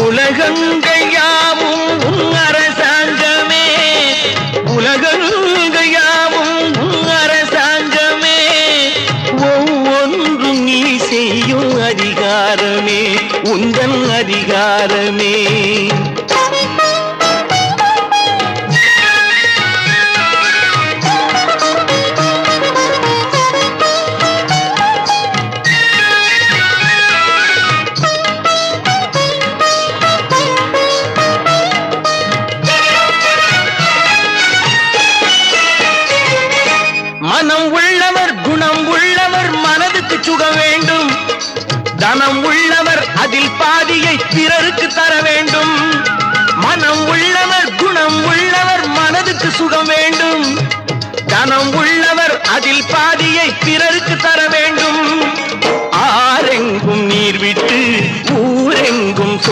உலகங்கள் யாவும் உன் அரசாங்கமே, உலகங்கள் யாவும் உன் அரசாங்கமே, ஒவ்வொன்றும் நீ செய்யும் அதிகாரமே உந்தன் அதிகாரமே. மனம் உள்ளவர் குணம் உள்ளவர் மனதுக்கு சுகம் வேண்டும், தனம் உள்ளவர் அதில் பாதியை பிறருக்கு தர வேண்டும். மனம் உள்ளவர் குணம் உள்ளவர் மனதுக்கு சுகம் வேண்டும், தனம் உள்ளவர் அதில் பாதியை பிறருக்கு தர வேண்டும்.